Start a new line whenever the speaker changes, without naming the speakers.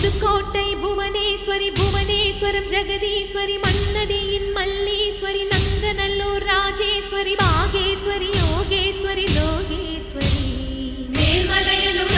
Pudukkottai Bhuvaneswari Puvaneswaram Jagadeeswari மன்னடியின் Malleswari Nanganallur Rajeswari Bageshwari Yogeswari Lokeswari
Melmalayanur